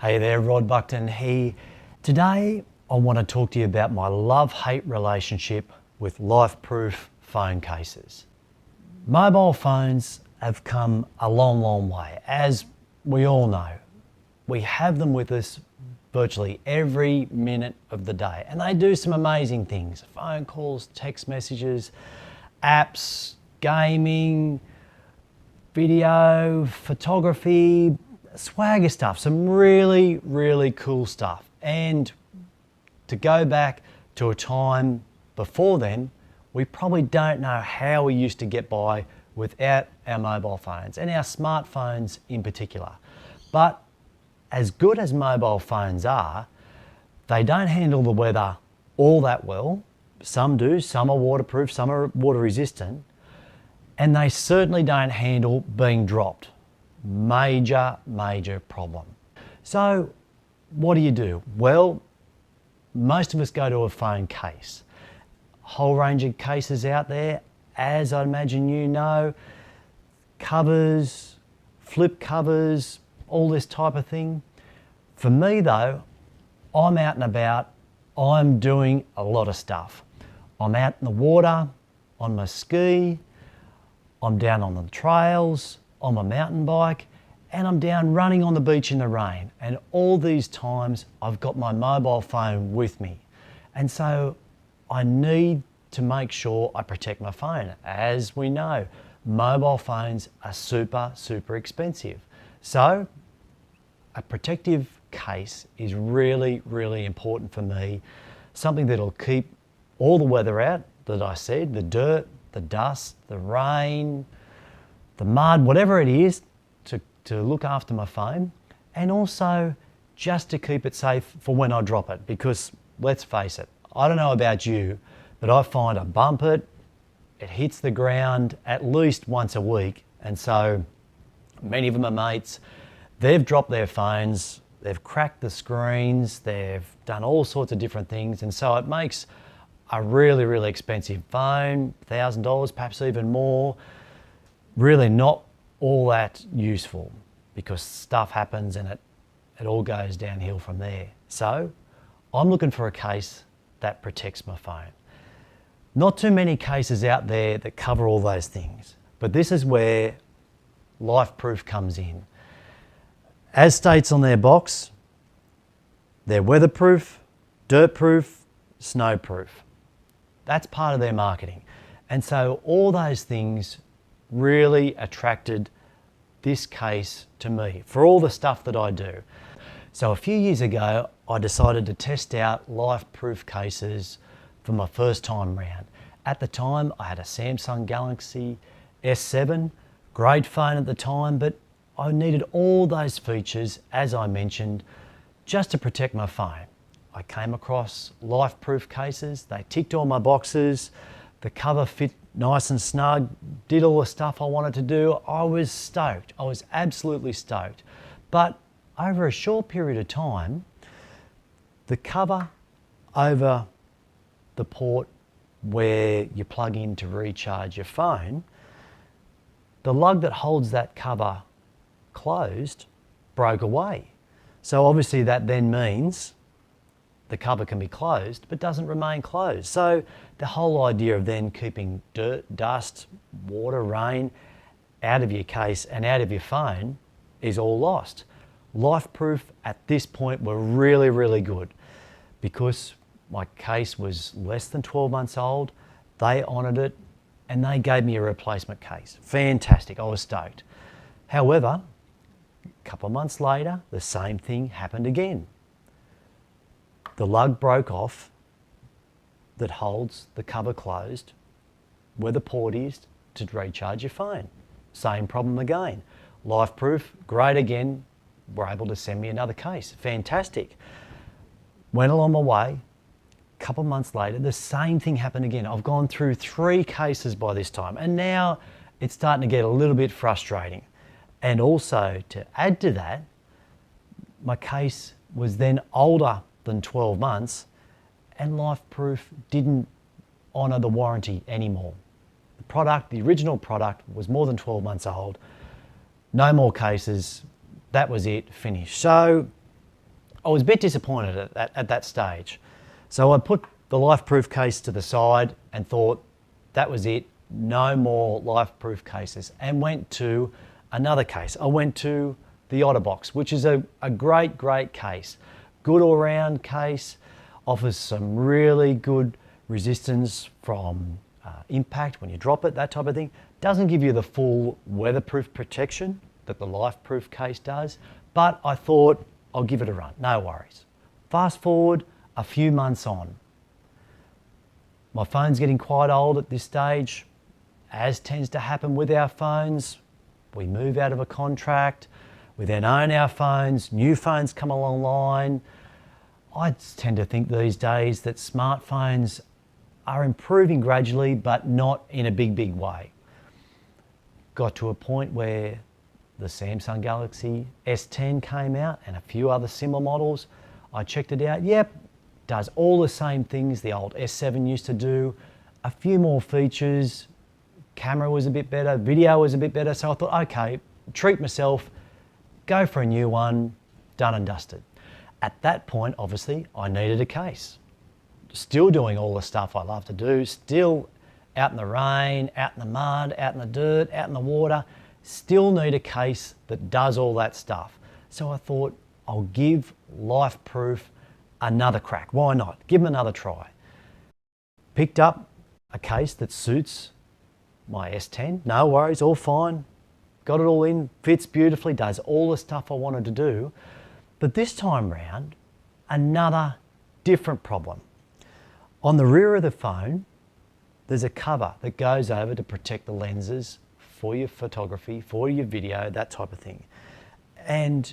Hey there, Rod Buckton here. Today I want to talk to you about my love-hate relationship with Lifeproof phone cases. Mobile phones have come a long, long way. As we all know, we have them with us virtually every minute of the day, and they do some amazing things. Phone calls, text messages, apps, gaming, video, photography, swagger stuff, some really, really cool stuff. And to go back to a time before then, we probably don't know how we used to get by without our mobile phones and our smartphones in particular. But as good as mobile phones are, they don't handle the weather all that well. Some do, some are waterproof, some are water resistant, and they certainly don't handle being dropped. Major, major problem. So what do? Well, most of us go to a phone case. A whole range of cases out there, as I imagine you know, covers, flip covers, all this type of thing. For me though, I'm out and about, I'm doing a lot of stuff. I'm out in the water, on my ski, I'm down on the trails, on my mountain bike, and I'm down running on the beach in the rain. And all these times I've got my mobile phone with me. And so I need to make sure I protect my phone. As we know, mobile phones are super, super expensive. So a protective case is really, really important for me. Something that'll keep all the weather out that I said, the dirt, the dust, the rain, the mud, whatever it is, to look after my phone, and also just to keep it safe for when I drop it. Because let's face it, I don't know about you, but I find I bump it, it hits the ground at least once a week. And so many of them are mates, they've dropped their phones, they've cracked the screens, they've done all sorts of different things. And so it makes a really, really expensive phone, $1,000, perhaps even more, really not all that useful, because stuff happens and it all goes downhill from there. So I'm looking for a case that protects my phone. Not too many cases out there that cover all those things, but this is where Lifeproof comes in. As states on their box, they're weatherproof, dirtproof, snowproof. That's part of their marketing. And so all those things really attracted this case to me for all the stuff that I do. So a few years ago, I decided to test out Lifeproof cases for my first time round. At the time, I had a Samsung Galaxy S7, great phone at the time, but I needed all those features, as I mentioned, just to protect my phone. I came across Lifeproof cases, they ticked all my boxes, the cover fit nice and snug, did all the stuff I wanted to do. I was stoked. I was absolutely stoked. But over a short period of time, the cover over the port where you plug in to recharge your phone, the lug that holds that cover closed broke away. So obviously that then means the cover can be closed, but doesn't remain closed. So the whole idea of then keeping dirt, dust, water, rain out of your case and out of your phone is all lost. Lifeproof at this point were really, really good, because my case was less than 12 months old. They honoured it and they gave me a replacement case. Fantastic, I was stoked. However, a couple of months later, the same thing happened again. The lug broke off that holds the cover closed where the port is to recharge your phone. Same problem again. Lifeproof, great again, were able to send me another case. Fantastic. Went along my way. A couple of months later, the same thing happened again. I've gone through 3 cases by this time, and now it's starting to get a little bit frustrating. And also, to add to that, my case was then older than 12 months, and Lifeproof didn't honour the warranty anymore. The product, the original product, was more than 12 months old. No more cases. That was it, finished. So I was a bit disappointed at that stage. So I put the Lifeproof case to the side and thought that was it, no more Lifeproof cases, and went to another case. I went to the OtterBox, which is a great case. Good all-round case, offers some really good resistance from impact when you drop it, that type of thing. Doesn't give you the full weatherproof protection that the Lifeproof case does, but I thought I'll give it a run, no worries. Fast forward a few months on. My phone's getting quite old at this stage, as tends to happen with our phones. We move out of a contract, we then own our phones, new phones come along. I tend to think these days that smartphones are improving gradually, but not in a big way. Got to a point where the Samsung Galaxy S10 came out and a few other similar models. I checked it out, yep, does all the same things the old S7 used to do, a few more features, camera was a bit better, video was a bit better, so I thought, okay, treat myself, go for a new one, done and dusted. At that point, obviously, I needed a case. Still doing all the stuff I love to do, still out in the rain, out in the mud, out in the dirt, out in the water, still need a case that does all that stuff. So I thought, I'll give Lifeproof another crack. Why not? Give them another try. Picked up a case that suits my S10. No worries, all fine. Got it all in, fits beautifully, does all the stuff I wanted to do. But this time round, another different problem. On the rear of the phone, there's a cover that goes over to protect the lenses for your photography, for your video, that type of thing. And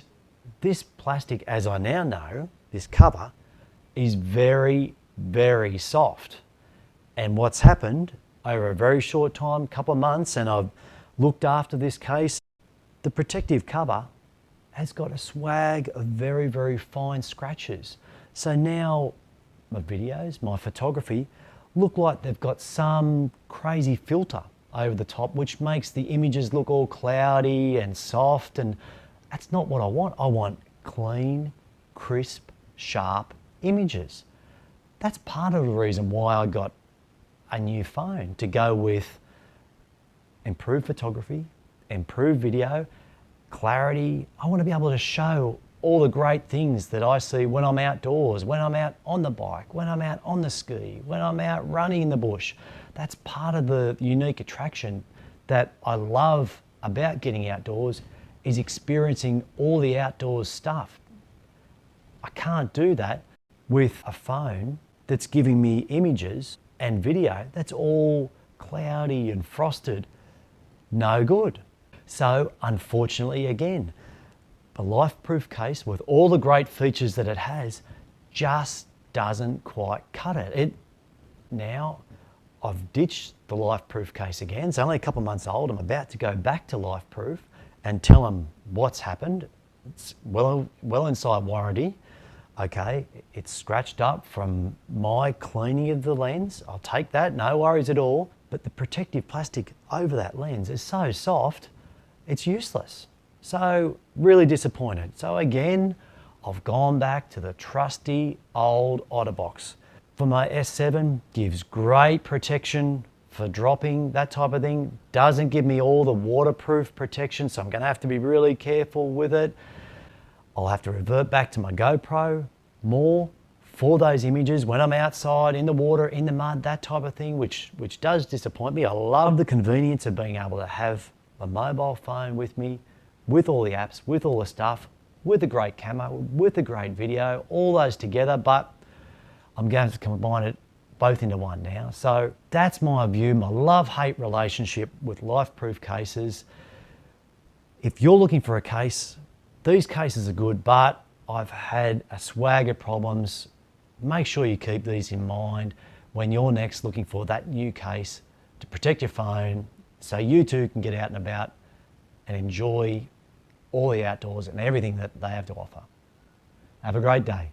this plastic, as I now know, this cover is very soft. And what's happened over a very short time, couple of months, and I've looked after this case, the protective cover has got a swag of very fine scratches. So now my videos, my photography, look like they've got some crazy filter over the top, which makes the images look all cloudy and soft, and that's not what I want. I want clean, crisp, sharp images. That's part of the reason why I got a new phone, to go with improved photography, improved video, clarity. I want to be able to show all the great things that I see when I'm outdoors, when I'm out on the bike, when I'm out on the ski, when I'm out running in the bush. That's part of the unique attraction that I love about getting outdoors, is experiencing all the outdoors stuff. I can't do that with a phone that's giving me images and video that's all cloudy and frosted. No good. So unfortunately, again, the Lifeproof case, with all the great features that it has, just doesn't quite cut it. Now I've ditched the Lifeproof case again. It's only a couple of months old. I'm about to go back to Lifeproof and tell them what's happened. It's well inside warranty. Okay, it's scratched up from my cleaning of the lens. I'll take that, no worries at all. But the protective plastic over that lens is so soft, it's useless. So really disappointed. So again, I've gone back to the trusty old OtterBox. For my S7, gives great protection for dropping, that type of thing. Doesn't give me all the waterproof protection, so I'm gonna have to be really careful with it. I'll have to revert back to my GoPro more for those images when I'm outside, in the water, in the mud, that type of thing, which does disappoint me. I love the convenience of being able to have a mobile phone with me, with all the apps, with all the stuff, with a great camera, with a great video, all those together, but I'm going to combine it both into one now. So that's my view, my love-hate relationship with Lifeproof cases. If you're looking for a case, these cases are good, but I've had a swag of problems. Make sure you keep these in mind when you're next looking for that new case to protect your phone, so you too can get out and about and enjoy all the outdoors and everything that they have to offer. Have a great day.